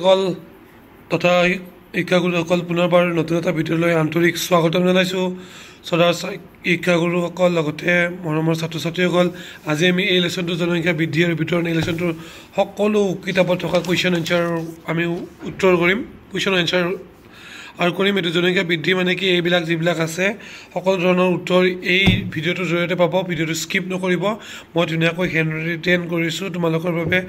কল তথা শিক্ষাগুৰুসকল পুনৰবাৰ নতুন এটা ভিডিঅ'লৈ আন্তৰিক স্বাগতম জনাইছোঁ। শ্ৰদ্ধাৰ শিক্ষাগুৰুসকল লগতে মৰমৰ ছাত্ৰ ছাত্ৰীসকল, আজি আমি এই লেচনটো জনসংখ্যা বৃদ্ধি আৰু বিতৰণ এই লেচনটোৰ সকলো কিতাপত থকা কুৱেশ্যন এনচাৰ আমি উত্তৰ কৰিম, কুৱেশ্যন এনচাৰ আৰু কৰিম। এইটো জনসংখ্যা বৃদ্ধি মানে কি, এইবিলাক যিবিলাক আছে সকলো ধৰণৰ উত্তৰ এই ভিডিঅ'টোৰ জৰিয়তে পাব। ভিডিঅ'টো স্কিপ নকৰিব। মই ধুনীয়াকৈ হেণ্ড ৰিটেন কৰিছোঁ তোমালোকৰ বাবে,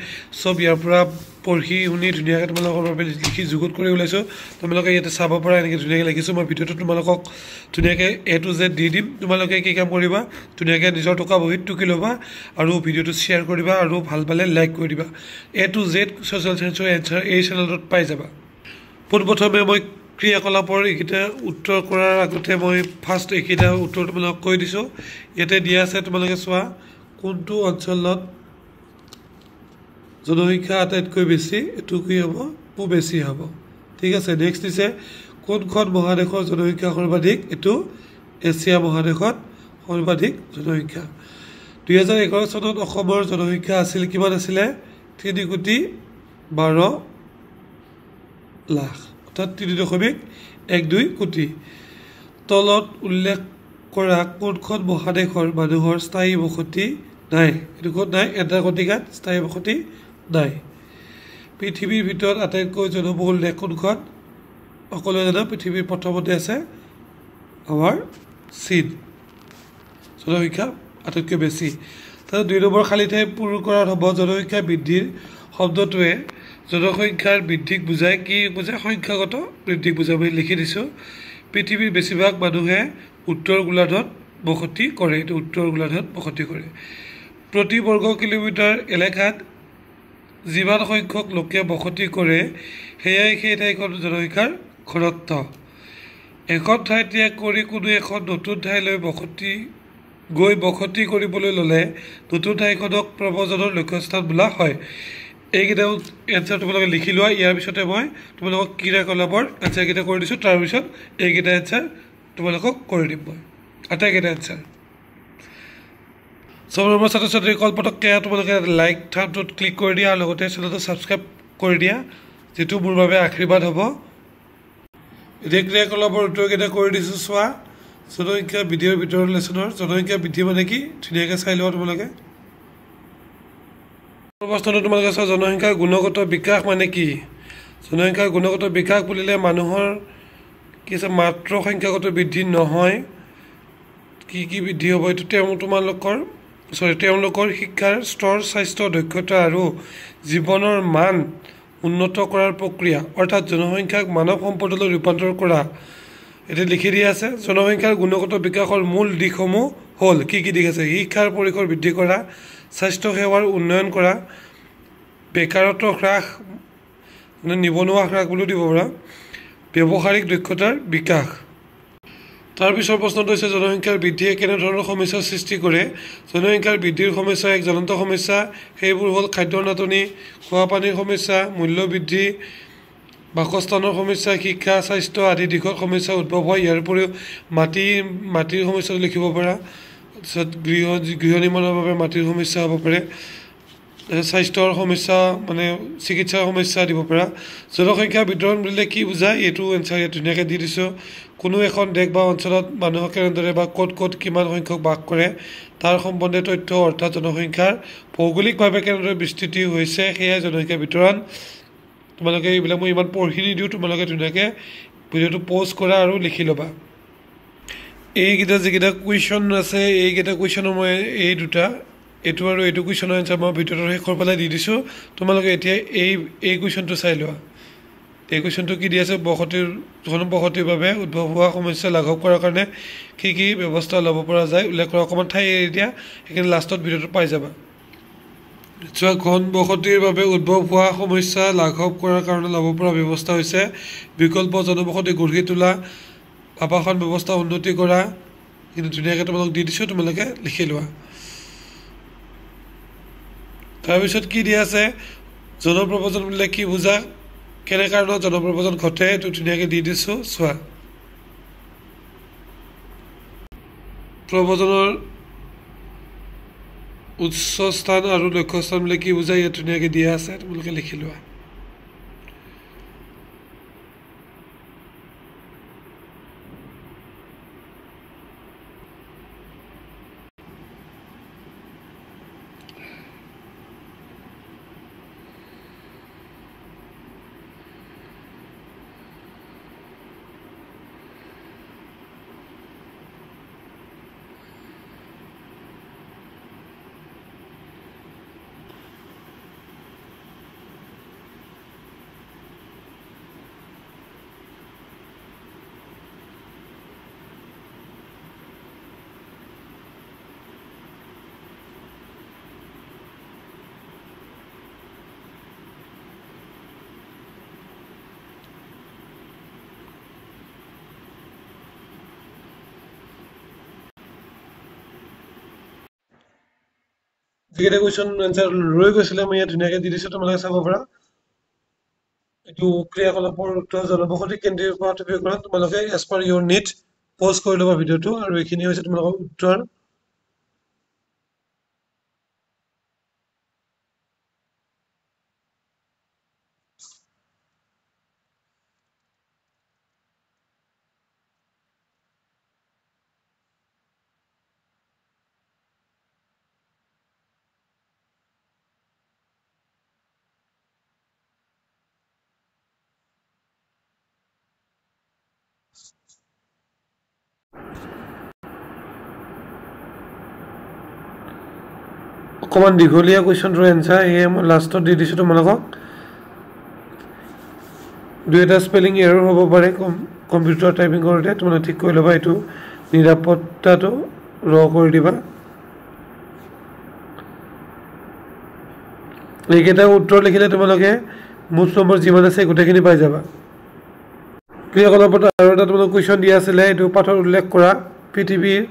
চব ইয়াৰ পৰা পঢ়ি শুনি ধুনীয়াকৈ তোমালোকৰ বাবে লিখি যুগুত কৰি ওলাইছোঁ। তোমালোকে ইয়াতে চাব পৰা এনেকৈ ধুনীয়াকৈ লিখিছোঁ। মই ভিডিঅ'টো তোমালোকক ধুনীয়াকৈ A to Z দি দিম। তোমালোকে কি কাম কৰিবা, ধুনীয়াকৈ নিজৰ টকা বহীত টুকি ল'বা আৰু ভিডিঅ'টো শ্বেয়াৰ কৰিবা আৰু ভাল পালে লাইক কৰি দিবা। A to Z ছ'চিয়েল চায়েন্সৰ এনচাৰ এই চেনেলটোত পাই যাবা। পোনপ্ৰথমে মই ক্ৰিয়াকলাপৰ এইকেইটা উত্তৰ কৰাৰ আগতে মই ফাৰ্ষ্ট এইকেইটা উত্তৰ তোমালোকক কৈ দিছোঁ। ইয়াতে দিয়া আছে, তোমালোকে চোৱা কোনটো অঞ্চলত জনসংখ্যা আটাইতকৈ বেছি, এইটো কি হ'ব, বেছি হ'ব। ঠিক আছে। নেক্সট দিছে কোনখন মহাদেশৰ জনসংখ্যা সৰ্বাধিক, এইটো এছিয়া মহাদেশত সৰ্বাধিক জনসংখ্যা। 2011 চনত অসমৰ জনসংখ্যা আছিল কিমান আছিলে, 3,12,00,000 অৰ্থাৎ 3.12 কোটি। তলত উল্লেখ কৰা কোনখন মহাদেশৰ মানুহৰ স্থায়ী বসতি নাই, এইটো ক'ত নাই, এণ্টাৰ্কটিকাত স্থায়ী বসতি নাই। পৃথিৱীৰ ভিতৰত আটাইতকৈ জনবহুল দেশ কোনখন, সকলোৱে জানা পৃথিৱীৰ প্ৰথমতে আছে আমাৰ চীন, জনসংখ্যা আটাইতকৈ বেছি। তাৰপিছত 2 নম্বৰ খালী ঠাই পূৰণ কৰাত হ'ব। জনসংখ্যা বৃদ্ধিৰ শব্দটোৱে জনসংখ্যাৰ বৃদ্ধিক বুজায়, কি বুজায়, সংখ্যাগত বৃদ্ধিক বুজায়। মই লিখি দিছোঁ। পৃথিৱীৰ বেছিভাগ মানুহে উত্তৰ গোলাৰ্ধত বসতি কৰে, এইটো উত্তৰ গোলাৰ্ধত বসতি কৰে। প্ৰতি বৰ্গ কিলোমিটাৰ এলেকাত যিমান সংখ্যক লোকে বসতি কৰে সেয়াই সেই ঠাইখন জনসংখ্যাৰ ঘনত্ব। এখন ঠাই ত্যাগ কৰি কোনো এখন নতুন ঠাইলৈ বসতি কৰিবলৈ ল'লে নতুন ঠাইখনক প্ৰব্ৰজনৰ লক্ষ্যস্থান বোলা হয়। এইকেইটা এনচাৰ তোমালোকে লিখি লোৱা। ইয়াৰ পিছতে মই তোমালোকক ক্ৰিয়াকলাপৰ এনচাৰকেইটা কৰি দিছোঁ, তাৰপিছত এইকেইটা এনচাৰ তোমালোকক কৰি দিম মই, আটাইকেইটা এনচাৰ। চব নম্বৰ ছাত্ৰ ছাত্ৰীসকল, পটককৈ তোমালোকে লাইক থামটোত ক্লিক কৰি দিয়া আৰু লগতে চেনেলটো ছাবস্ক্ৰাইব কৰি দিয়া, যিটো মোৰ বাবে আশীৰ্বাদ হ'ব। এতিয়া ক্ৰিয়াকলাপৰ উত্তৰকেইটা কৰি দিছোঁ, চোৱা। জনসংখ্যা বৃদ্ধি আৰু বিতৰণ লেচনৰ জনসংখ্যা বৃদ্ধি মানে কি, ধুনীয়াকৈ চাই লোৱা তোমালোকে। প্ৰশ্নটো তোমালোকে চোৱা, জনসংখ্যাৰ গুণগত বিকাশ মানে কি। জনসংখ্যাৰ গুণগত বিকাশ বুলিলে মানুহৰ কি আছে, মাত্ৰ সংখ্যাগত বৃদ্ধি নহয়, কি কি বৃদ্ধি হ'ব, এইটো তেওঁলোকৰ শিক্ষাৰ স্তৰ, স্বাস্থ্য, দক্ষতা আৰু জীৱনৰ মান উন্নত কৰাৰ প্ৰক্ৰিয়া, অৰ্থাৎ জনসংখ্যাক মানৱ সম্পদলৈ ৰূপান্তৰ কৰা। এতিয়া লিখি দিয়া আছে। জনসংখ্যাৰ গুণগত বিকাশৰ মূল দিশসমূহ হ'ল, কি কি দিশ আছে, শিক্ষাৰ পৰিসৰ বৃদ্ধি কৰা, স্বাস্থ্যসেৱাৰ উন্নয়ন কৰা, বেকাৰত্ব হ্ৰাস, মানে নিবনুৱা হ্ৰাস বুলিও দিব পৰা, ব্যৱহাৰিক দক্ষতাৰ বিকাশ। তাৰপিছৰ প্ৰশ্নটো হৈছে, জনসংখ্যাৰ বৃদ্ধিয়ে কেনেধৰণৰ সমস্যাৰ সৃষ্টি কৰে। জনসংখ্যাৰ বৃদ্ধিৰ সমস্যা এক জ্বলন্ত সমস্যা। সেইবোৰ হ'ল খাদ্যৰ নাটনি, খোৱা পানীৰ সমস্যা, মূল্য বৃদ্ধি, বাসস্থানৰ সমস্যা, শিক্ষা, স্বাস্থ্য আদি দিশত সমস্যা উদ্ভৱ হয়। ইয়াৰ উপৰিও মাটিৰ সমস্যাটো লিখিব পাৰা। তাৰপিছত গৃহ নিৰ্মাণৰ বাবে মাটিৰ সমস্যা হ'ব পাৰে। স্বাস্থ্যৰ সমস্যা মানে চিকিৎসাৰ সমস্যা দিব পাৰা। জনসংখ্যা বিতৰণ বুলিলে কি বুজায়, এইটো এনচাৰ ইয়াত ধুনীয়াকৈ দি দিছোঁ। কোনো এখন দেশ বা অঞ্চলত মানুহক কেনেদৰে বা ক'ত কিমান সংখ্যক বাস কৰে তাৰ সম্বন্ধে তথ্য, অৰ্থাৎ জনসংখ্যাৰ ভৌগোলিকভাৱে কেনেদৰে বিস্তৃতি হৈছে সেয়াই জনসংখ্যা বিতৰণ। তোমালোকে এইবিলাক মই ইমান পঢ়ি নিদিওঁ, তোমালোকে ধুনীয়াকৈ ভিডিঅ'টো প'জ কৰা আৰু লিখি ল'বা। এইকেইটা যিকেইটা কুৱেশ্যন আছে, এইকেইটা কুৱেশ্যনৰ মই এইটো আৰু এইটো কুৱেশ্যনৰ এনচাৰ মই ভিডিঅ'টোৰ শেষৰ ফালে দি দিছোঁ। তোমালোকে এতিয়া এই কুৱেশ্যনটো চাই লোৱা। এই কুৱেশ্যনটো কি দি আছে, ঘনবসতিৰ বাবে উদ্ভৱ হোৱা সমস্যা লাঘৱ কৰাৰ কাৰণে কি কি ব্যৱস্থা ল'ব পৰা যায় উল্লেখ কৰা। অকণমান ঠাই এৰি দিয়া, সেইখিনি লাষ্টত ভিডিঅ'টো পাই যাবা। চোৱা, ঘনবসতিৰ বাবে উদ্ভৱ হোৱা সমস্যা লাঘৱ কৰাৰ কাৰণে ল'ব পৰা ব্যৱস্থা হৈছে বিকল্প জনবসতি গঢ়ি তোলা, আৱাসন ব্যৱস্থা উন্নতি কৰা। কিন্তু ধুনীয়াকৈ তোমালোক দি দিছোঁ, তোমালোকে লিখি লোৱা। তাৰপিছত কি দিয়া আছে, জনপ্ৰব্ৰজন বুলিলে কি বুজা, কেনে কাৰণত জনপ্ৰব্ৰজন ঘটে, এইটো ধুনীয়াকৈ দি দিছোঁ, চোৱা। প্ৰব্ৰজনৰ উচ্চ স্থান আৰু লক্ষ্যস্থান বুলি কি বুজায়, ইয়াত ধুনীয়াকৈ দিয়া আছে, তোমালোকে লিখি লোৱা। যিকেইটা কুৱেশ্যন এনচাৰ ৰৈ গৈছিলে মই ইয়াত ধুনীয়াকৈ দি দিছোঁ, তোমালোকে চাব পাৰা। এইটো ক্ৰিয়াকলাপৰ উত্তৰ জনবসতি কেন্দ্ৰীয় পৃথকীকৰণ, তোমালোকে এজ পাৰ ইউৰ নিড পজ কৰি ল'বা ভিডিঅ'টো, আৰু এইখিনি হৈছে তোমালোকৰ উত্তৰ। অকণমান দীঘলীয়া কুৱেশ্যনটোৰ এনচাৰ এয়ে মই লাষ্টত দি দিছোঁ তোমালোকক। দুই এটা স্পেলিং এৰৰ হ'ব পাৰে কম্পিউটাৰ টাইপিং কৰোঁতে, তোমালোকে ঠিক কৰি ল'বা। এইটো নিৰাপত্তাটো কৰি দিবা। এইকেইটা উত্তৰ লিখিলে তোমালোকে মুঠ নম্বৰ যিমান আছে গোটেইখিনি পাই যাবা। ক্ৰিয়াকলাপত আৰু এটা তোমালোক কুৱেশ্যন দিয়া আছিলে, এইটো পাঠত উল্লেখ কৰা পৃথিৱীৰ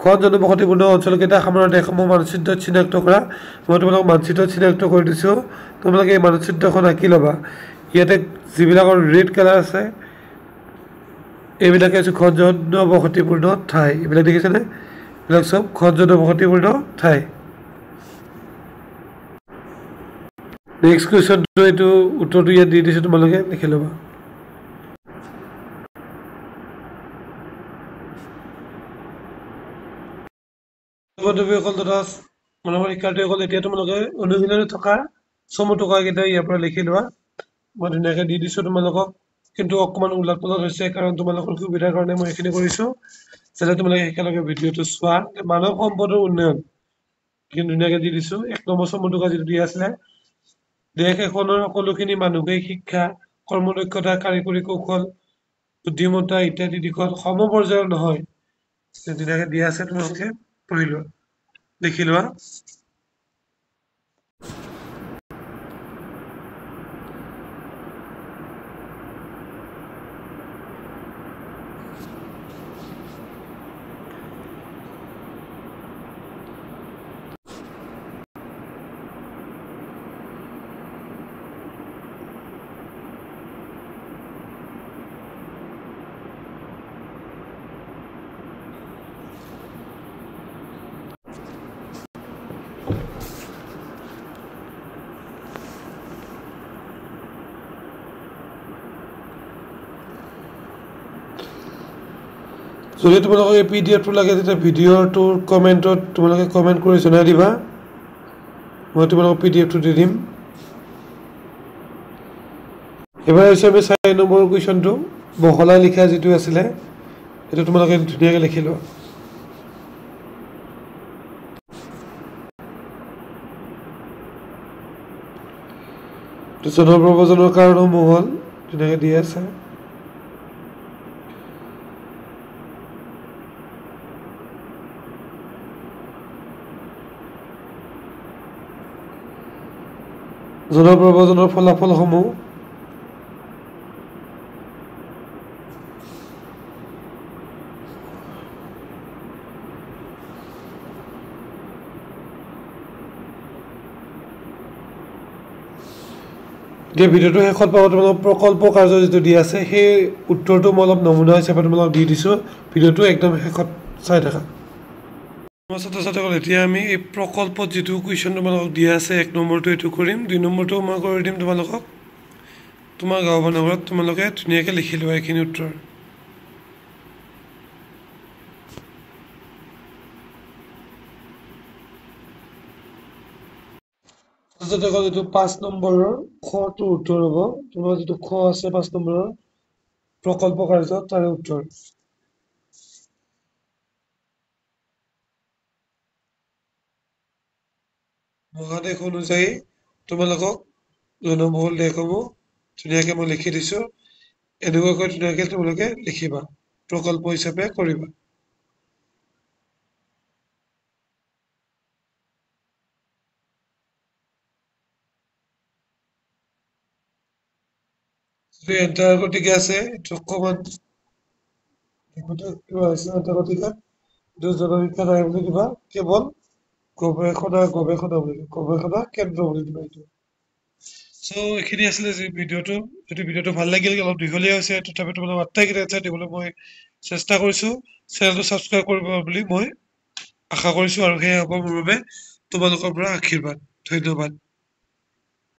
ঘন জনবসতিপূৰ্ণ অঞ্চলকেইটা সামৰা দেশসমূহ মানচিত্ৰত চিনাক্ত কৰা। মই তোমালোকক মানচিত্ৰত চিনাক্ত কৰি দিছোঁ, তোমালোকে এই মানচিত্ৰখন আঁকি ল'বা। ইয়াতে যিবিলাকৰ ৰেড কালাৰ আছে এইবিলাকে হৈছে ঘন জনবসতিপূৰ্ণ ঠাই। এইবিলাক দেখিছেনে? এইবিলাক চব ঘন জনবসতিপূৰ্ণ ঠাই। নেক্সট কুৱেশ্যনটো এইটো উত্তৰটো ইয়াত দি দিছোঁ, তোমালোকে লিখি ল'বা। বন্ধুসকল তথা মনোমৰ শিক্ষাৰ্থীসকল, এতিয়া তোমালোকে অনুশীলনত থকা চমু টকাকেইটা ইয়াৰ পৰা লিখি লোৱা। মই ধুনীয়াকৈ দি দিছোঁ তোমালোকক, কিন্তু অকণমান ওলট পলট হৈছে, কাৰণ তোমালোকৰ সুবিধাৰ কাৰণে মই এইখিনি কৰিছোঁ, যাতে তোমালোকে একেলগে ভিডিঅ'টো চোৱা। মানৱ সম্পদৰ উন্নয়ন কিন্তু ধুনীয়াকৈ দি দিছোঁ। 1 নম্বৰ চমু টকা যিটো দিয়া আছিলে, দেশ এখনৰ সকলোখিনি মানুহেই শিক্ষা, কৰ্মদক্ষতা, কাৰিকৰী কৌশল, বুদ্ধিমত্তা ইত্যাদি দিশত সম পৰ্যায়ৰ নহয়, ধুনীয়াকৈ দিয়া আছে, তোমালোকে পঢ়ি লোৱা, লিখি লোৱা। যদি তোমালোকক এই PDF-টো লাগে তেতিয়া ভিডিঅ'টোৰ কমেণ্টত তোমালোকে কমেণ্ট কৰি জনাই দিবা, মই তোমালোকক PDF-টো দি দিম। এবাৰ হৈছে আমি 4 নম্বৰ কুৱেশ্যনটো বহলাই লিখা যিটো আছিলে, এইটো তোমালোকে ধুনীয়াকৈ লিখি লোৱা। জনপ্ৰব্ৰজনৰ কাৰণসমূহ হ'ল ধুনীয়াকৈ দি আছে। জনপ্ৰব্ৰজনৰ ফলাফলসমূহ এতিয়া ভিডিঅ'টো শেষত পাব তোমালোক প্ৰকল্প কাৰ্য যিটো দি আছে, সেই উত্তৰটো মই অলপ নমুনা হিচাপে তোমালোকক দি দিছোঁ। ভিডিঅ'টো একদম শেষত চাই থাকা। ছাত্ৰ ছাত্ৰীসকল, এতিয়া আমি এই প্ৰকল্পত যিটো কুৱেশ্যন তোমালোকক দিয়া আছে, 1 নম্বৰটো এইটো কৰিম, 2 নম্বৰটো মই কৰি দিম তোমালোকক। তোমাৰ গাঁও বা নগৰত তোমালোকে ধুনীয়াকৈ লিখি লোৱা এইখিনি উত্তৰ। যিটো 5 নম্বৰৰ খটো উত্তৰ হ'ব, তোমাৰ যিটো খ আছে 5 নম্বৰৰ প্ৰকল্প কাৰ্য, তাৰে উত্তৰ। মহাদেশ অনুযায়ী তোমালোকক জনবহুল দেশসমূহ ধুনীয়াকৈ মই লিখি দিছোঁ, এনেকুৱাকৈ ধুনীয়াকৈ তোমালোকে লিখিবা, প্ৰকল্প হিচাপে কৰিবা। যিটো এণ্টাৰ গতিকে আছে, এইটো অকণমান কিবা হৈছে এণ্টাৰ গতিকে, এইটো জনসংখ্যা নাই বুলি কিবা কেৱল গৱেষণা কেন্দ্ৰ বুলি দিবা এইটো চ' এইখিনি আছিলে যে ভিডিঅ'টো যদি ভিডিঅ'টো ভাল লাগিল অলপ দীঘলীয়া হৈছে তথাপিতো মানে আটাইকেইটা এনচাৰ দিবলৈ মই চেষ্টা কৰিছো চেনেলটো ছাবস্ক্ৰাইব কৰিব বুলি মই আশা কৰিছো আৰু সেয়া হ'ব মোৰ বাবে তোমালোকৰ পৰা আশীৰ্বাদ ধন্যবাদ